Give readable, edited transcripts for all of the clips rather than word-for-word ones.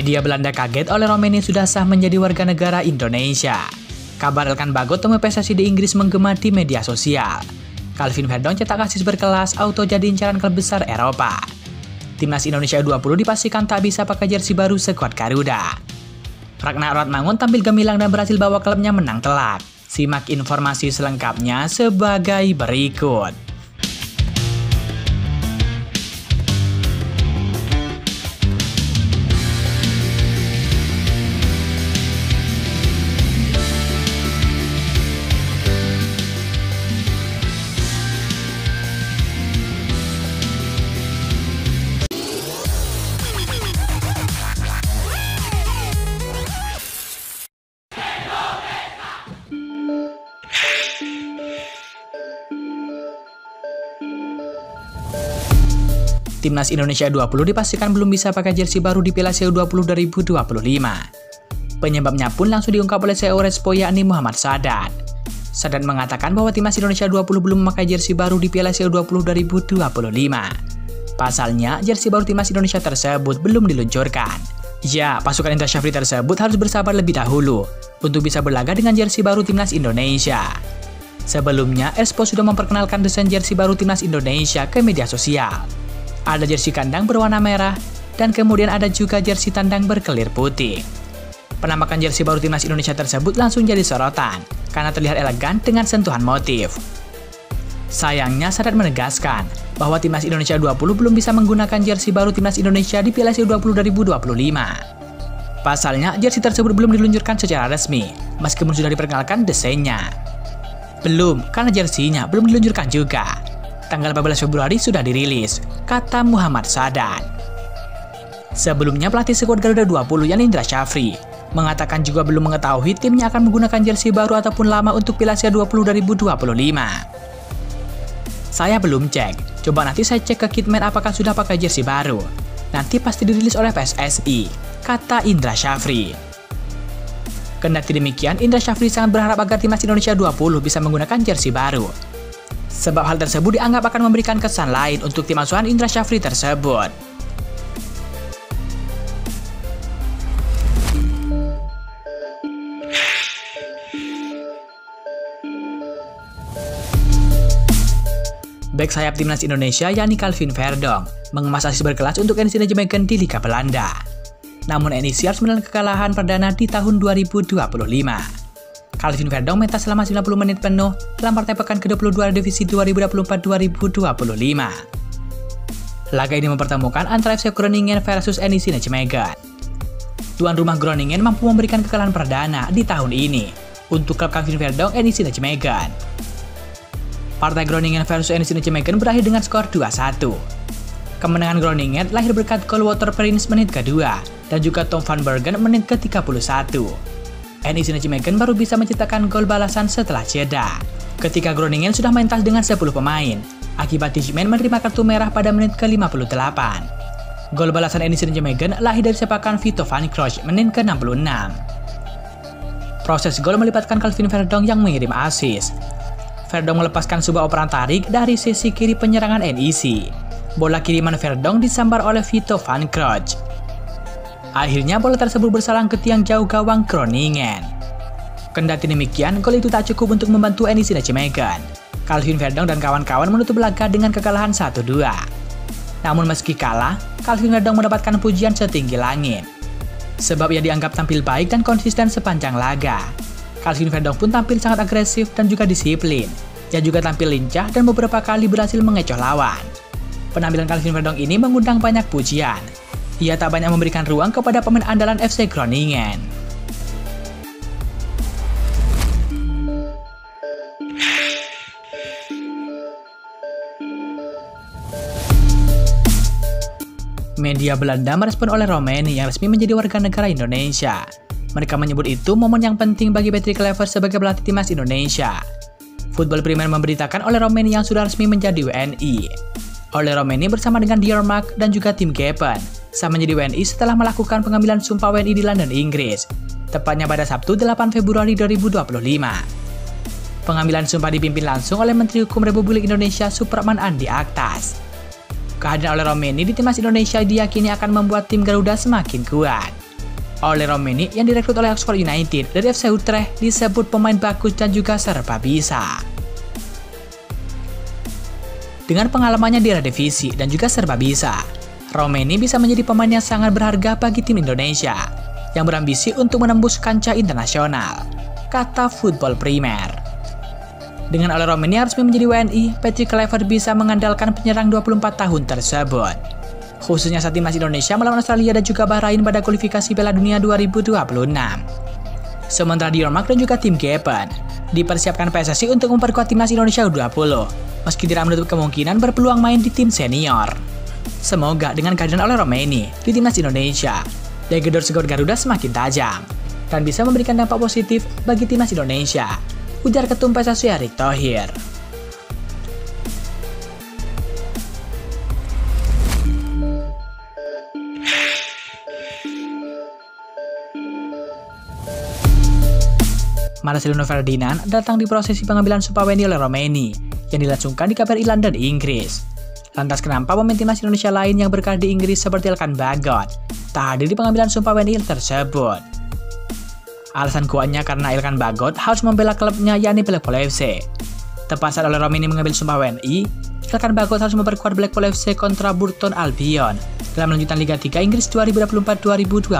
Media Belanda kaget oleh Romeni sudah sah menjadi warga negara Indonesia. Kabar Elkan Bagot temui PSSI di Inggris menggema di media sosial. Calvin Verdong cetak asis berkelas, auto jadi incaran klub besar Eropa. Timnas Indonesia U20 dipastikan tak bisa pakai jersey baru skuad Garuda. Ragnar Ratmangun tampil gemilang dan berhasil bawa klubnya menang telak. Simak informasi selengkapnya sebagai berikut. Timnas Indonesia U20 dipastikan belum bisa pakai jersey baru di Piala ASIA U20 2025. Penyebabnya pun langsung diungkap oleh CEO Respo yakni Muhammad Sadat. Sadat mengatakan bahwa Timnas Indonesia U20 belum memakai jersey baru di Piala ASIA U20 2025. Pasalnya, jersey baru Timnas Indonesia tersebut belum diluncurkan. Ya, pasukan Indra Syafri tersebut harus bersabar lebih dahulu untuk bisa berlaga dengan jersey baru Timnas Indonesia. Sebelumnya, Respo sudah memperkenalkan desain jersey baru Timnas Indonesia ke media sosial. Ada jersey kandang berwarna merah, dan kemudian ada juga jersey tandang berkelir putih. Penampakan jersey baru Timnas Indonesia tersebut langsung jadi sorotan, karena terlihat elegan dengan sentuhan motif. Sayangnya, Sadat menegaskan bahwa Timnas Indonesia U20 belum bisa menggunakan jersey baru Timnas Indonesia di Piala ASIA U20 2025. Pasalnya, jersey tersebut belum diluncurkan secara resmi, meskipun sudah diperkenalkan desainnya. Belum, karena jersinya belum diluncurkan juga. Tanggal 14 Februari sudah dirilis, kata Muhammad Sadat. Sebelumnya pelatih skuad Garuda 20 yakni Indra Syafri mengatakan juga belum mengetahui timnya akan menggunakan jersey baru ataupun lama untuk Piala ASIA 20 2025. Saya belum cek, coba nanti saya cek ke Kitman apakah sudah pakai jersey baru. Nanti pasti dirilis oleh PSSI, kata Indra Syafri. Kendati demikian, Indra Syafri sangat berharap agar Timnas Indonesia 20 bisa menggunakan jersey baru. Sebab hal tersebut dianggap akan memberikan kesan lain untuk tim asuhan Indra Syafri tersebut. Bek sayap Timnas Indonesia yakni Calvin Verdong mengemas asis berkelas untuk NEC Nijmegen di Liga Belanda. Namun NEC harus menelan kekalahan perdana di tahun 2025. Calvin Verdong mentas selama 90 menit penuh dalam partai pekan ke-22 divisi 2024-2025. Laga ini mempertemukan antara FC Groningen versus NEC Nijmegen. Tuan rumah Groningen mampu memberikan kekalahan perdana di tahun ini untuk klub Calvin Verdong NEC Nijmegen. Partai Groningen versus NEC Nijmegen berakhir dengan skor 2-1. Kemenangan Groningen lahir berkat gol Walter Prince menit kedua dan juga Tom van Bergen menit ke-31. NEC Nijmegen baru bisa menciptakan gol balasan setelah jeda, ketika Groningen sudah mentas dengan 10 pemain, akibat Dijkman menerima kartu merah pada menit ke-58. Gol balasan NEC Nijmegen lahir dari sepakan Vito van Kroos menit ke-66. Proses gol melibatkan Calvin Verdong yang mengirim asis. Verdong melepaskan sebuah operan tarik dari sisi kiri penyerangan NEC. Bola kiriman Verdong disambar oleh Vito van Kroos. Akhirnya bola tersebut bersarang ke tiang jauh gawang Groningen. Kendati demikian, gol itu tak cukup untuk membantu NEC Nijmegen. Calvin Verdong dan kawan-kawan menutup laga dengan kekalahan 1-2. Namun meski kalah, Calvin Verdong mendapatkan pujian setinggi langit. Sebab ia dianggap tampil baik dan konsisten sepanjang laga. Calvin Verdong pun tampil sangat agresif dan juga disiplin. Ia juga tampil lincah dan beberapa kali berhasil mengecoh lawan. Penampilan Calvin Verdong ini mengundang banyak pujian. Ia tak banyak memberikan ruang kepada pemain andalan FC Groningen. Media Belanda merespon oleh Romeni yang resmi menjadi warga negara Indonesia. Mereka menyebut itu momen yang penting bagi Patrick Kluivert sebagai pelatih timnas Indonesia. Football Premier memberitakan oleh Romeni yang sudah resmi menjadi WNI. Oleh Romeni bersama dengan Diarmark dan juga tim Gepen sah menjadi WNI setelah melakukan pengambilan sumpah WNI di London, Inggris, tepatnya pada Sabtu 8 Februari 2025. Pengambilan sumpah dipimpin langsung oleh Menteri Hukum Republik Indonesia Supratman Andi Aktas. Kehadiran oleh Romeni di timnas Indonesia diyakini akan membuat tim Garuda semakin kuat. Oleh Romeni yang direkrut oleh Oxford United dari FC Utrecht disebut pemain bagus dan juga serba bisa. Dengan pengalamannya di Eredivisie dan juga serba bisa, Romeni bisa menjadi pemain yang sangat berharga bagi tim Indonesia yang berambisi untuk menembus kancah internasional, kata Football Premier. Dengan oleh Romeni resmi menjadi WNI, Patrick Kluivert bisa mengandalkan penyerang 24 tahun tersebut, khususnya saat timnas Indonesia melawan Australia dan juga Bahrain pada kualifikasi Piala Dunia 2026. Sementara Dion Mark dan juga tim Gepen dipersiapkan PSSI untuk memperkuat timnas Indonesia U20, meski tidak menutup kemungkinan berpeluang main di tim senior. Semoga dengan kehadiran oleh Romeni di timnas Indonesia, daya gedor skuad Garuda semakin tajam dan bisa memberikan dampak positif bagi timnas Indonesia, ujar Ketum PSSI Erick Thohir. Marcelino Ferdinand datang di prosesi pengambilan Sumpah WNI oleh Romeni yang dilangsungkan di KBRI London, Inggris. Lantas kenapa pemain timnas Indonesia lain yang berkarir di Inggris seperti Elkan Bagot tak hadir di pengambilan Sumpah WNI tersebut? Alasan kuatnya karena Elkan Bagot harus membela klubnya yakni Blackpool FC. Tepat saat oleh Romeni mengambil Sumpah WNI, Elkan Bagot harus memperkuat Blackpool FC kontra Burton Albion dalam lanjutan Liga 3 Inggris 2024-2025.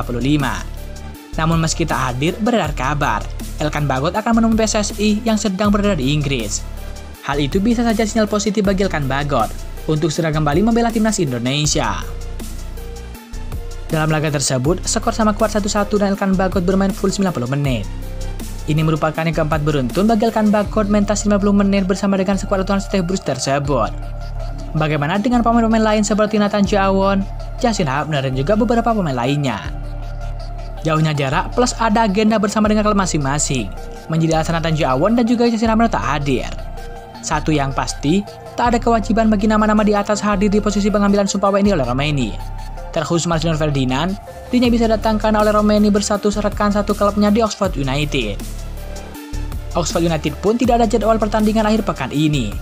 Namun meski tak hadir, beredar kabar Elkan Bagot akan menemui PSSI yang sedang berada di Inggris. Hal itu bisa saja sinyal positif bagi Elkan Bagot untuk segera kembali membela timnas Indonesia. Dalam laga tersebut, skor sama kuat 1-1 dan Elkan Bagot bermain full 90 menit. Ini merupakan yang keempat beruntun bagi Elkan Bagot mentas 50 menit bersama dengan skuad aturan Steve Bruce tersebut. Bagaimana dengan pemain-pemain lain seperti Nathan Jawon, Justin Hubner dan juga beberapa pemain lainnya? Jauhnya jarak plus ada agenda bersama dengan klub masing-masing menjadi alasan Nathan Jawon dan juga Justin Hubner tak hadir. Satu yang pasti, tak ada kewajiban bagi nama-nama di atas hadir di posisi pengambilan Sumpah WNI oleh Romeni. Terkhusus Marcelino Ferdinand, dirinya bisa datangkan oleh Romeni bersatu syaratkan satu klubnya di Oxford United. Oxford United pun tidak ada jadwal pertandingan akhir pekan ini,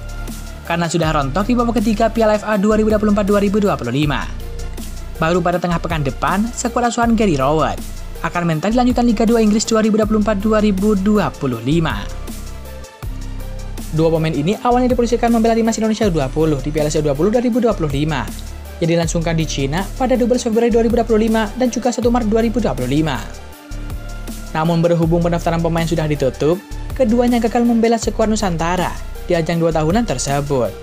karena sudah rontok di babak ketiga Piala FA 2024-2025. Baru pada tengah pekan depan, skuad asuhan Gary Rowett akan mental di lanjutan Liga 2 Inggris 2024-2025. Dua pemain ini awalnya diproyeksikan membela timnas Indonesia U20 di Piala Asia U20 2025 yang dilangsungkan di Cina pada 12 Februari 2025 dan juga 1 Maret 2025. Namun berhubung pendaftaran pemain sudah ditutup, keduanya gagal membela skuad Nusantara di ajang 2 tahunan tersebut.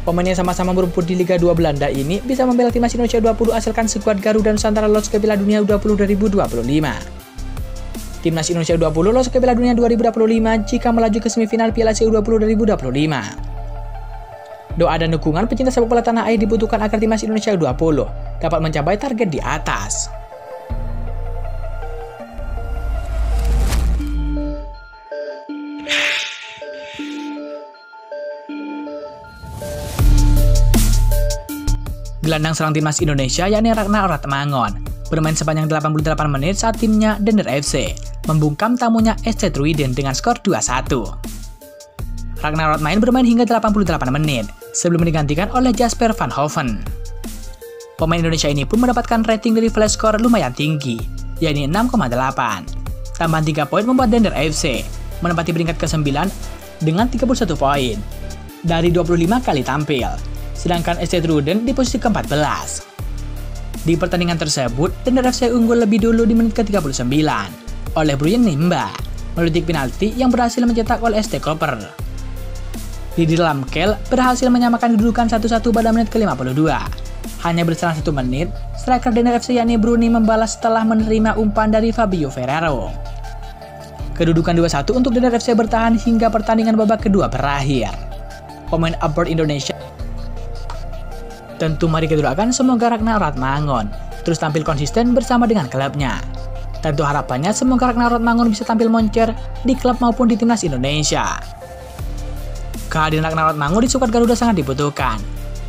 Pemain yang sama-sama berumput di Liga 2 Belanda ini bisa membela timnas Indonesia U20 asalkan skuad Garuda Nusantara lolos ke Piala Dunia U20 2025. Timnas Indonesia U20 lolos ke Piala Dunia 2025 jika melaju ke semifinal Piala Asia U20 2025. Doa dan dukungan pecinta sepak bola tanah air dibutuhkan agar timnas Indonesia U20 dapat mencapai target di atas. Gelandang serang timnas Indonesia yakni Ragnar Ratmangon bermain sepanjang 88 menit saat timnya Dender FC membungkam tamunya SC Truiden dengan skor 2-1. Ragnar Ratmangon bermain hingga 88 menit sebelum digantikan oleh Jasper Van Hoven. Pemain Indonesia ini pun mendapatkan rating dari flash score lumayan tinggi, yakni 6,8. Tambahan 3 poin membuat Dender FC menempati peringkat ke-9 dengan 31 poin dari 25 kali tampil, sedangkan SC Truiden di posisi ke-14. Di pertandingan tersebut, Dender FC unggul lebih dulu di menit ke-39 oleh Brian Nimba melalui titik penalti yang berhasil mencetak oleh ST Koper. Didi Lamkel berhasil menyamakan kedudukan 1-1 pada menit ke-52. Hanya berselang 1 menit, striker Dender FC yakni Bruni membalas setelah menerima umpan dari Fabio Ferrero. Kedudukan 2-1 untuk Dender FC bertahan hingga pertandingan babak kedua berakhir. Pemain abroad Indonesia tentu mari kita doakan semoga Ragnar Ratmangon terus tampil konsisten bersama dengan klubnya. Tentu harapannya semoga Ragnar Ratmangon bisa tampil moncer di klub maupun di timnas Indonesia. Kehadiran Ragnar Ratmangon di skuad Garuda sangat dibutuhkan,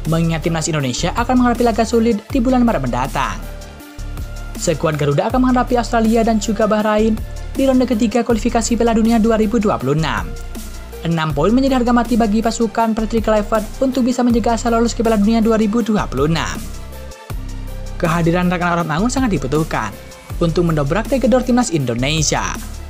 mengingat timnas Indonesia akan menghadapi laga sulit di bulan Maret mendatang. Skuad Garuda akan menghadapi Australia dan juga Bahrain di ronde ketiga kualifikasi Piala Dunia 2026. 6 poin menjadi harga mati bagi pasukan Patrick Kluivert untuk bisa menjaga asa lolos ke Piala Dunia 2026. Kehadiran Ragnar Ratmangon sangat dibutuhkan, untuk mendobrak tegedor timnas Indonesia.